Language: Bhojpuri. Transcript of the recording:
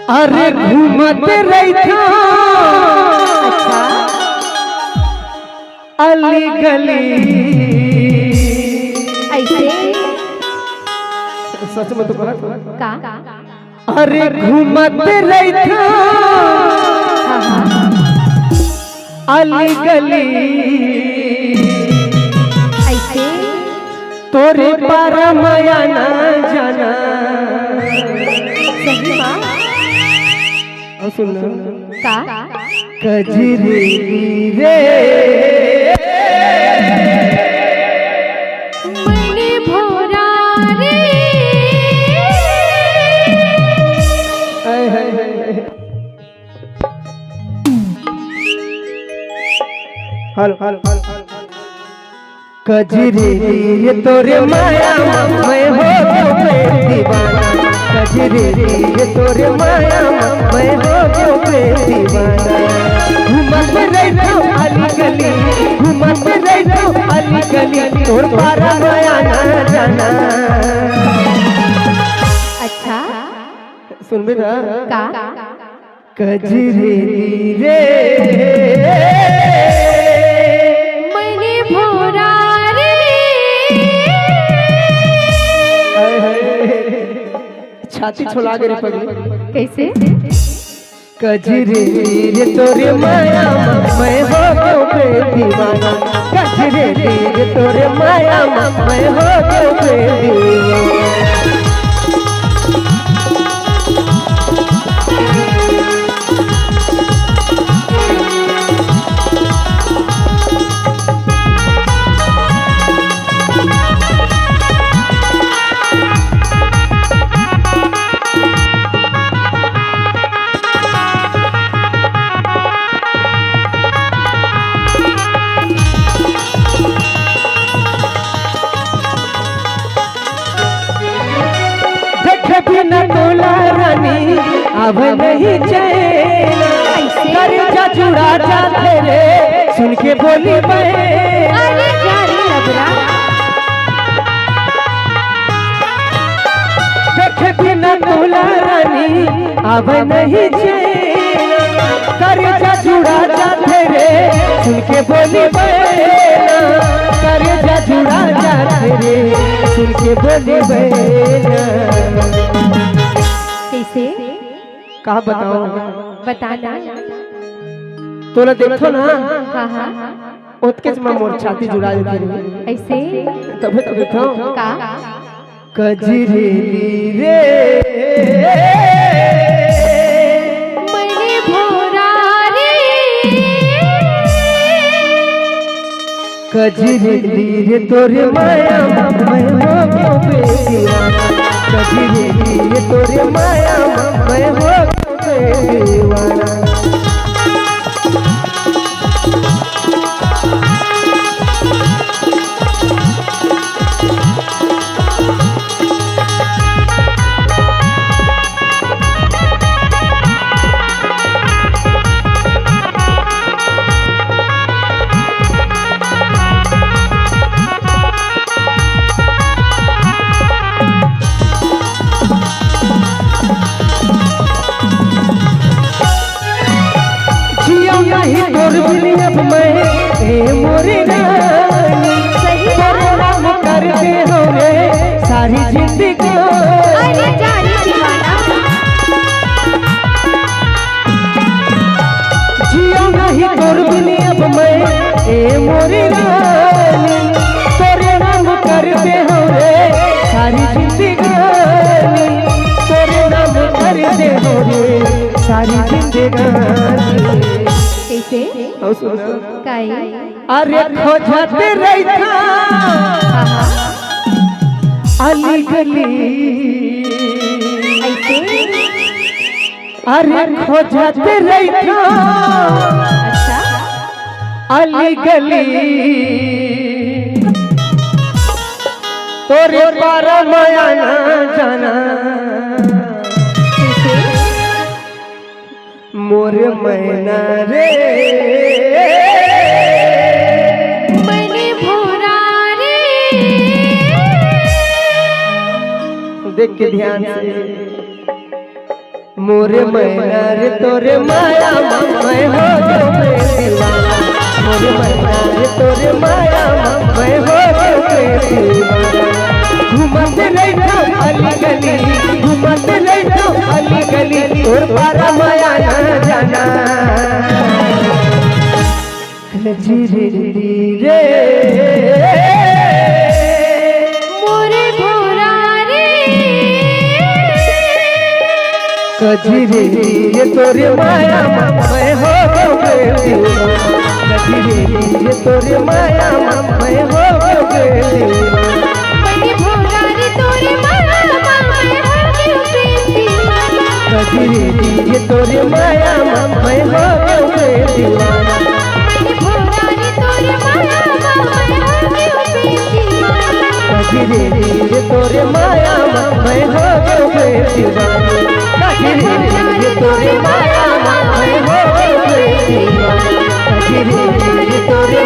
अरे घूमत रही था अली गली। ऐसे सच में तो बोला का अरे घूमत रही था अली गली। ऐसे तोरे पारा माया ना जाना। सही बा सुन का कजरी रे मने भोरा रे। हेलो हेलो कजरी रे तोरे माया मैं हो गयो दीवाना। कजरी रे तोरे माया मैं हो गयो दीवाना। घूमत रहता अली गली, घूमत रहता अली गली। तोर पारा माया ना जाना। अच्छा सुन भी ना का कजरी रे मने भोरा रे। छाती छोड़ा के रे पगली। कैसे कजरी रे तोरे माया मैं हो गयो दीवाना। कजरी रे तोरे माया मैं हो गयो दीवाना। बिना तोला रानी अब नहीं चैन। कर जा जुड़ा जा तेरे सुन के बोली बहन। अरे जारी लबरा देखे बिना तोला रानी अब नहीं चैन। कर जा जुड़ा जा तेरे सुन के बोली बहन। कर जा जुड़ा जा तेरे सुन के बोली बहन। कैसे कहा बताओ बताना। तोला देखो ना हाँ हाँ ओतके में मोर छाती जुड़ा देते रही। ऐसे तबे तो देखो का कजरी रे मने भोरा रे। कजरी रे तोरे माया मैं हो गयो दीवाना। कजरी रे तोरे माया मैं हो गयो दीवाना। तोर बिन अब मैं ए मोरे रानी। तोरे नाम कर दे हो रे सारी जिंदगी। अरे जारी दीवाना जियो नहीं तोर बिन अब मैं ए मोरे रानी। तोरे नाम कर दे हो रे सारी जिंदगी। तोरे नाम कर दे हो रे सारी जिंदगी। कैसे काई अरे खोजते रही था अली गली। ऐसे अरे खोजते रही था अच्छा अली गली। तोरे पारा माया ना जाना। कैसे मोर मैना रे मने भोरा रे। देख के ध्यान से मोरे मैना रे तोरे माया मैं हो गयो दीवाना मोरे मैना रे तोरे माया मैं हो गयो दीवाना घूमत रहतो अली गली घूमत रहतो अली गली और पारा माया न जाना धीरे धीरे मोरे भोरा रे कजरे ये तोरे माया मैं हो गयो दीवाना कजरे ये तोरे माया मैं हो गयो दीवाना मने भोरा रे तोरे माया मैं हो गयो दीवाना कजरे ये तोरे माया मैं हो गयो दीवाना मने भोरा रे तोरे माया मैं हो गयो दीवाना कजरे ये तोरे माया मैं हो गयो दीवाना कजरे ये तोरे माया मैं हो गयो दीवाना कजरे ये तोरे